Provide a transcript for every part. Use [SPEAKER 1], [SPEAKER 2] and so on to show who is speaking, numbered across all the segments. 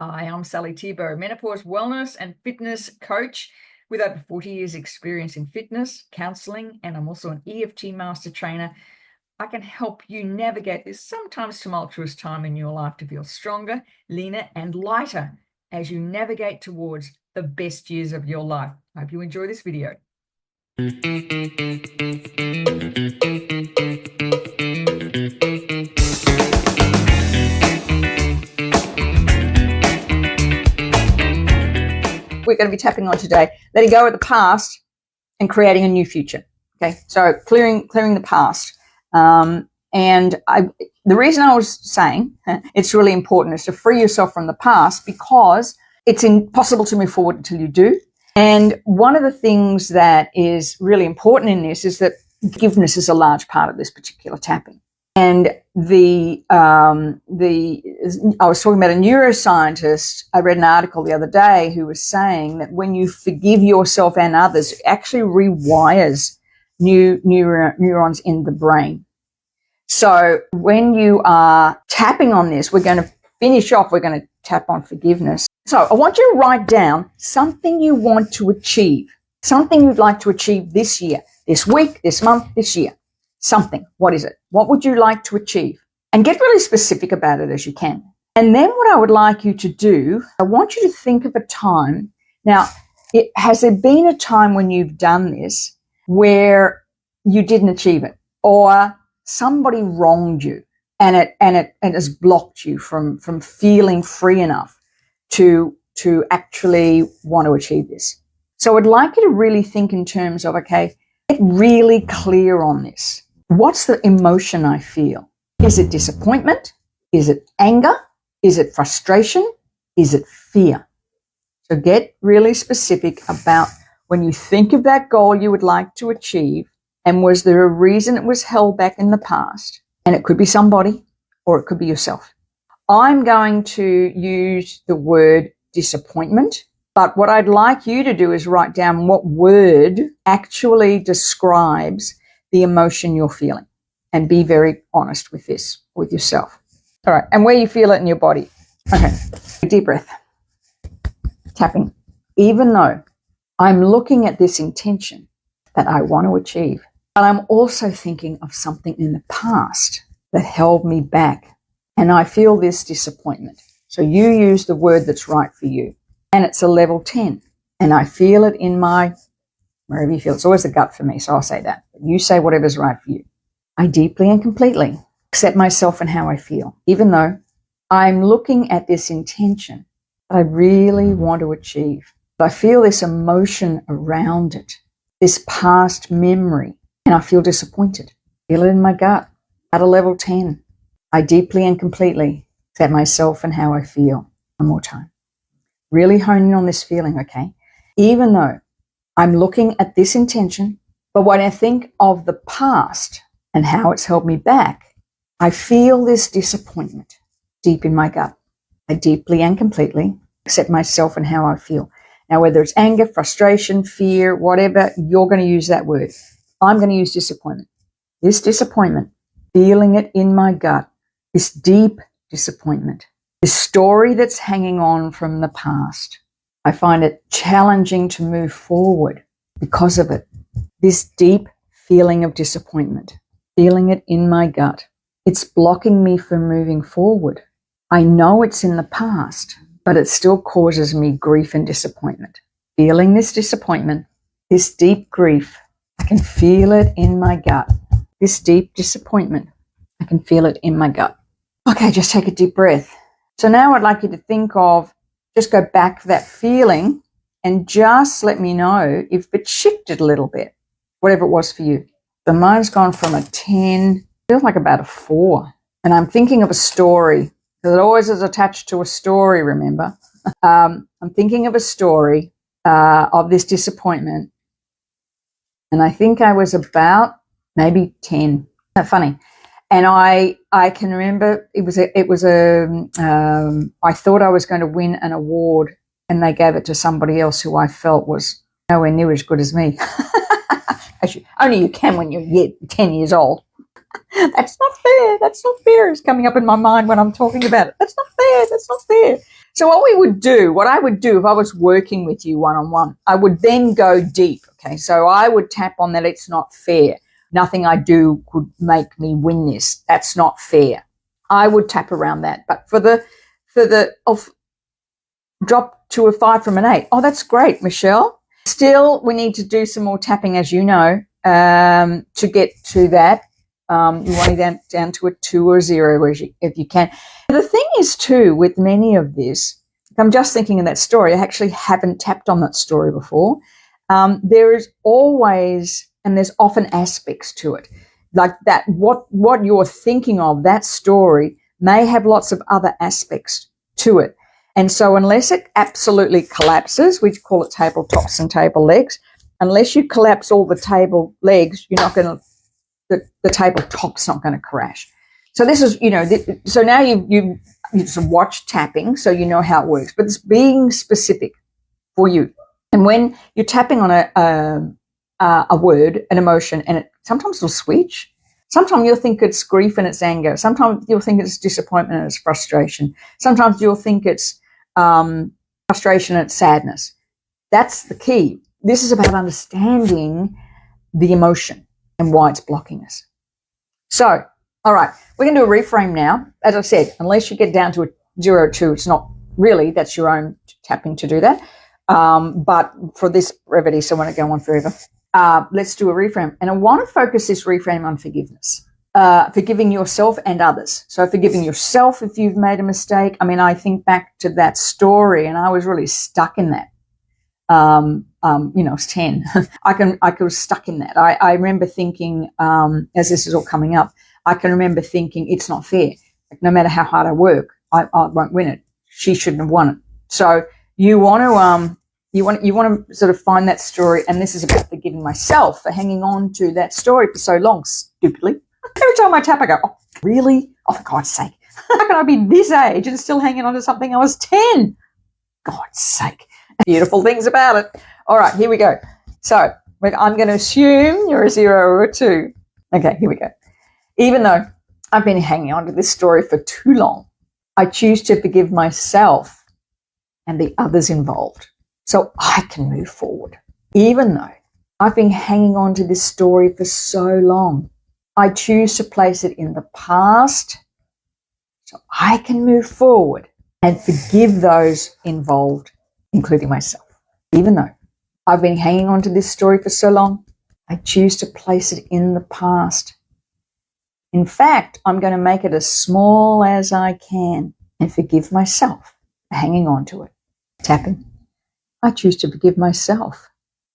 [SPEAKER 1] Hi, I'm Sally Thibault, menopause wellness and fitness coach with over 40 years experience in fitness, counselling, and I'm also an EFT master trainer. I can help you navigate this sometimes tumultuous time in your life to feel stronger, leaner, and lighter as you navigate towards the best years of your life. I hope you enjoy this video. We're going to be tapping on today, letting go of the past and creating a new future. Okay, so clearing the past. The reason I was saying it's really important is to free yourself from the past, because it's impossible to move forward until you do. And one of the things that is really important in this is that forgiveness is a large part of this particular tapping. And I was talking about a neuroscientist. I read an article the other day who was saying that when you forgive yourself and others, it actually rewires new neurons in the brain. So when you are tapping on this, we're going to finish off. We're going to tap on forgiveness. So I want you to write down something you want to achieve, something you'd like to achieve this year, this week, this month, this year. Something. What is it? What would you like to achieve? And get really specific about it as you can. And then what I would like you to do, I want you to think of a time. Now, has there been a time when you've done this where you didn't achieve it, or somebody wronged you and it has blocked you from feeling free enough to actually want to achieve this? So I'd like you to really think in terms of, okay, get really clear on this. What's the emotion I feel? Is it disappointment? Is it anger? Is it frustration? Is it fear? So get really specific about when you think of that goal you would like to achieve, and was there a reason it was held back in the past? And it could be somebody, or it could be yourself. I'm going to use the word disappointment, but what I'd like you to do is write down what word actually describes the emotion you're feeling, and be very honest with this, with yourself. All right, and where you feel it in your body. Okay, deep breath. Tapping. Even though I'm looking at this intention that I want to achieve, but I'm also thinking of something in the past that held me back, and I feel this disappointment. So you use the word that's right for you, and it's a level 10, and I feel it in my, wherever you feel. It's always the gut for me, so I'll say that. But you say whatever's right for you. I deeply and completely accept myself and how I feel, even though I'm looking at this intention that I really want to achieve. But I feel this emotion around it, this past memory, and I feel disappointed. Feel it in my gut. At a level 10, I deeply and completely accept myself and how I feel. One more time. Really hone in on this feeling, okay? Even though I'm looking at this intention, but when I think of the past and how it's held me back, I feel this disappointment deep in my gut. I deeply and completely accept myself and how I feel. Now, whether it's anger, frustration, fear, whatever, you're going to use that word. I'm going to use disappointment. This disappointment, feeling it in my gut, this deep disappointment, this story that's hanging on from the past. I find it challenging to move forward because of it. This deep feeling of disappointment, feeling it in my gut. It's blocking me from moving forward. I know it's in the past, but it still causes me grief and disappointment. Feeling this disappointment, this deep grief, I can feel it in my gut. This deep disappointment, I can feel it in my gut. Okay, just take a deep breath. So now I'd like you to think of, just go back to that feeling and just let me know if it shifted a little bit, whatever it was for you. So mine's gone from a 10, feels like about a 4. And I'm thinking of a story, because it always is attached to a story, remember? I'm thinking of a story of this disappointment. And I think I was about maybe 10. That's funny. And I can remember I thought I was going to win an award, and they gave it to somebody else who I felt was nowhere near as good as me. Actually, only you can when you're 10 years old. That's not fair. That's not fair is coming up in my mind when I'm talking about it. That's not fair. That's not fair. So what I would do if I was working with you one-on-one, I would then go deep. Okay, so I would tap on that it's not fair. Nothing I do could make me win this. That's not fair. I would tap around that. But for the drop to a 5 from an 8. Oh, that's great, Michelle. Still, we need to do some more tapping, as you know, to get to that. You want it down to a 2 or 0 if you can. The thing is, too, with many of this, I'm just thinking of that story. I actually haven't tapped on that story before. There is always, and there's often aspects to it, like that. What you're thinking of, that story, may have lots of other aspects to it. And so unless it absolutely collapses, we call it tabletops and table legs, unless you collapse all the table legs, you're not going to, the tabletop's not going to crash. So this is, so now you just watch tapping, so you know how it works, but it's being specific for you. And when you're tapping on a word, an emotion, and sometimes it'll switch. Sometimes you'll think it's grief and it's anger. Sometimes you'll think it's disappointment and it's frustration. Sometimes you'll think it's frustration and it's sadness. That's the key. This is about understanding the emotion and why it's blocking us. So, all right, we're going to do a reframe now. As I said, unless you get down to a 0 or 2, it's not really, that's your own tapping to do that. But for this brevity, so I want to go on forever. Let's do a reframe. And I want to focus this reframe on forgiveness, forgiving yourself and others. So forgiving yourself if you've made a mistake. I mean, I think back to that story and I was really stuck in that. I was 10. I was stuck in that. I remember thinking, as this is all coming up, I can remember thinking it's not fair. Like, no matter how hard I work, I won't win it. She shouldn't have won it. So you want to sort of find that story, and this is about forgiving myself for hanging on to that story for so long, stupidly. Every time I tap, I go, oh, really? Oh, for God's sake. How can I be this age and still hanging on to something I was 10? God's sake. Beautiful things about it. All right, here we go. So I'm going to assume you're a 0 or a 2. Okay, here we go. Even though I've been hanging on to this story for too long, I choose to forgive myself and the others involved so I can move forward. Even though I've been hanging on to this story for so long, I choose to place it in the past so I can move forward and forgive those involved, including myself. Even though I've been hanging on to this story for so long, I choose to place it in the past. In fact, I'm going to make it as small as I can and forgive myself for hanging on to it. Tapping. I choose to forgive myself.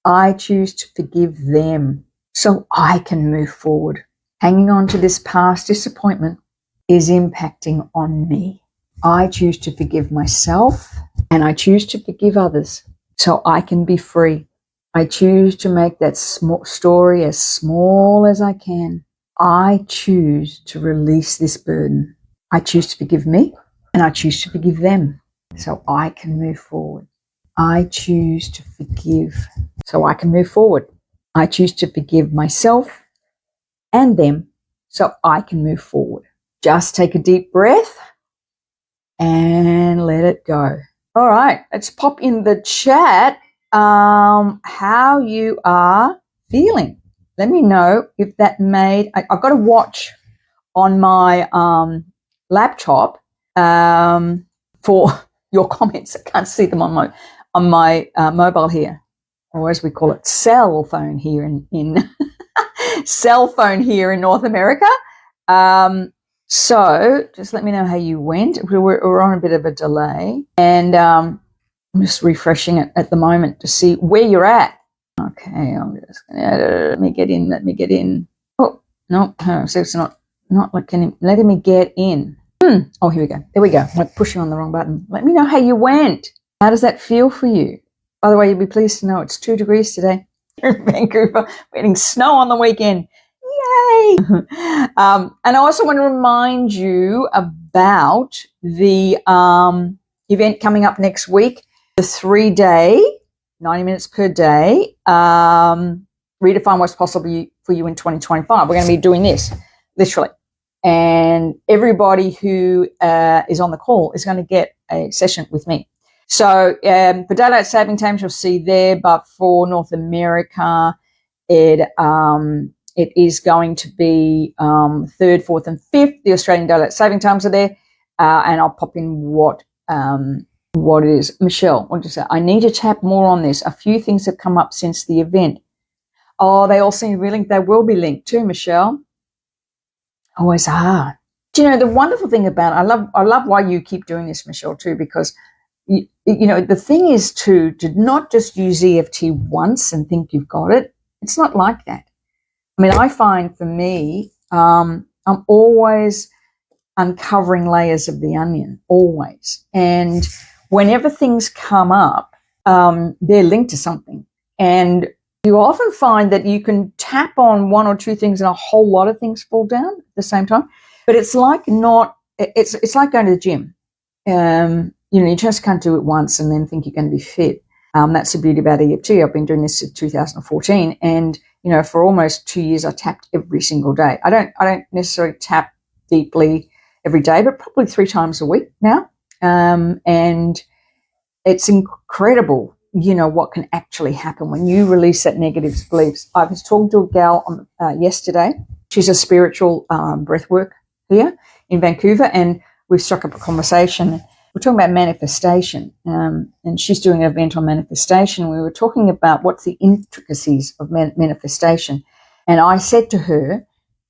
[SPEAKER 1] I choose to forgive them so I can move forward. Hanging on to this past disappointment is impacting on me. I choose to forgive myself and I choose to forgive others so I can be free. I choose to make that story as small as I can. I choose to release this burden. I choose to forgive me and I choose to forgive them so I can move forward. I choose to forgive so I can move forward. I choose to forgive myself and them so I can move forward. Just take a deep breath and let it go. All right, let's pop in the chat how you are feeling. Let me know if that made. I've got a watch on my laptop for your comments. I can't see them on my mobile here, or as we call it, cell phone here in cell phone here in North America. So just let me know how you went. We're on a bit of a delay, and I'm just refreshing it at the moment to see where you're at. Okay, I'm just gonna let me get in. Oh no, so it's not like letting me get in. Oh, here we go. There we go. I'm pushing on the wrong button. Let me know how you went. How does that feel for you? By the way, you'll be pleased to know it's 2 degrees today in Vancouver. We're getting snow on the weekend. Yay! And I also want to remind you about the event coming up next week, the 3-day, 90 minutes per day, redefine what's possible for you in 2025. We're going to be doing this, literally. And everybody who is on the call is going to get a session with me. So for daylight saving times, you'll see there, but for North America, it is going to be 3rd, 4th, and 5th. The Australian daylight saving times are there, and I'll pop in what it is. Michelle, what did you say? I need to tap more on this. A few things have come up since the event. Oh, they all seem to be linked. They will be linked too, Michelle. Always are. Do you know the wonderful thing about it, I love why you keep doing this, Michelle, too, because you know the thing is to not just use EFT once and think you've got it. It's not like that. I mean, I find for me, I'm always uncovering layers of the onion, always. And whenever things come up, they're linked to something. And you often find that you can tap on one or two things and a whole lot of things fall down at the same time. But it's like it's like going to the gym. You just can't do it once and then think you're going to be fit. That's the beauty about EFT. I've been doing this since 2014, and for almost 2 years, I tapped every single day. I don't necessarily tap deeply every day, but probably 3 times a week now. And it's incredible, what can actually happen when you release that negative beliefs. I was talking to a gal yesterday. She's a spiritual breathwork here in Vancouver, and we've struck up a conversation. We're talking about manifestation, and she's doing an event on manifestation. We were talking about what's the intricacies of manifestation. And I said to her,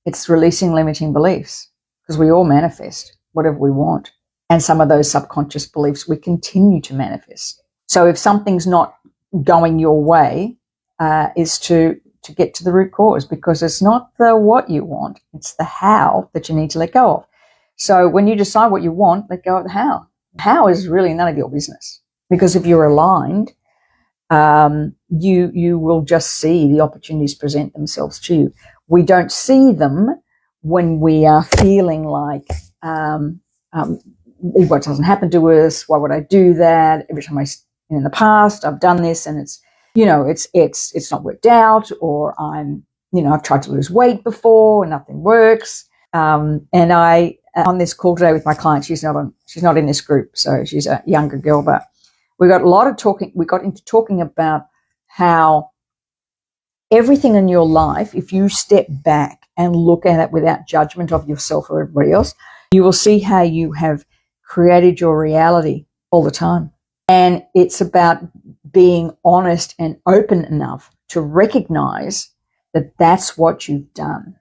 [SPEAKER 1] it's releasing limiting beliefs, because we all manifest whatever we want. And some of those subconscious beliefs we continue to manifest. So if something's not going your way, is to get to the root cause, because it's not the what you want, it's the how that you need to let go of. So when you decide what you want, let go of the how. How is really none of your business, because if you're aligned, you will just see the opportunities present themselves to you. We don't see them when we are feeling like what doesn't happen to us. Why would I do that? Every time in the past I've done this and it's not worked out, or I've tried to lose weight before and nothing works. And I on this call today with my client, she's not in this group, so she's a younger girl, but we got into talking about how everything in your life, if you step back and look at it without judgment of yourself or everybody else, you will see how you have created your reality all the time. And it's about being honest and open enough to recognize that that's what you've done.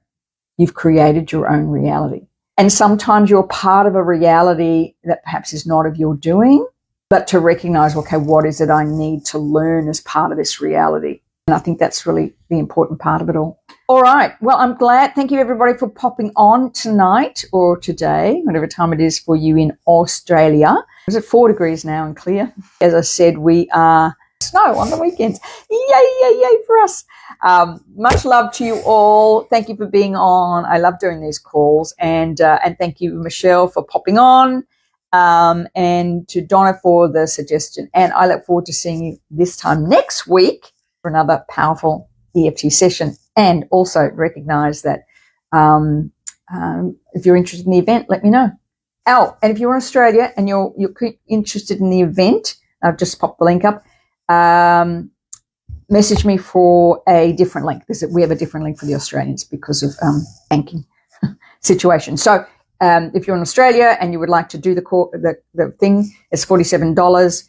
[SPEAKER 1] You've created your own reality. And sometimes you're part of a reality that perhaps is not of your doing, but to recognize, okay, what is it I need to learn as part of this reality? And I think that's really the important part of it all. All right. Well, I'm glad. Thank you, everybody, for popping on tonight or today, whatever time it is for you in Australia. Is it 4 degrees now and clear? As I said, we are snow on the weekends. Yay for us. Much love to you all. Thank you for being on. I love doing these calls. And thank you, Michelle, for popping on. And to Donna for the suggestion. And I look forward to seeing you this time next week for another powerful EFT session. And also recognize that if you're interested in the event, let me know. Oh, and if you're in Australia and you're interested in the event, I've just popped the link up. Message me for a different link. We have a different link for the Australians because of banking situation. So if you're in Australia and you would like to do the thing, it's $47,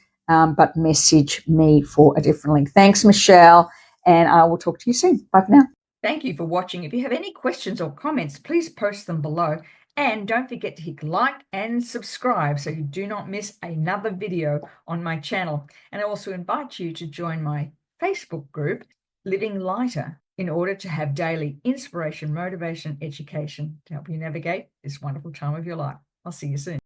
[SPEAKER 1] but message me for a different link. Thanks, Michelle, and I will talk to you soon. Bye for now.
[SPEAKER 2] Thank you for watching. If you have any questions or comments, please post them below. And don't forget to hit like and subscribe so you do not miss another video on my channel. And I also invite you to join my Facebook group, Living Lighter, in order to have daily inspiration, motivation, education to help you navigate this wonderful time of your life. I'll see you soon.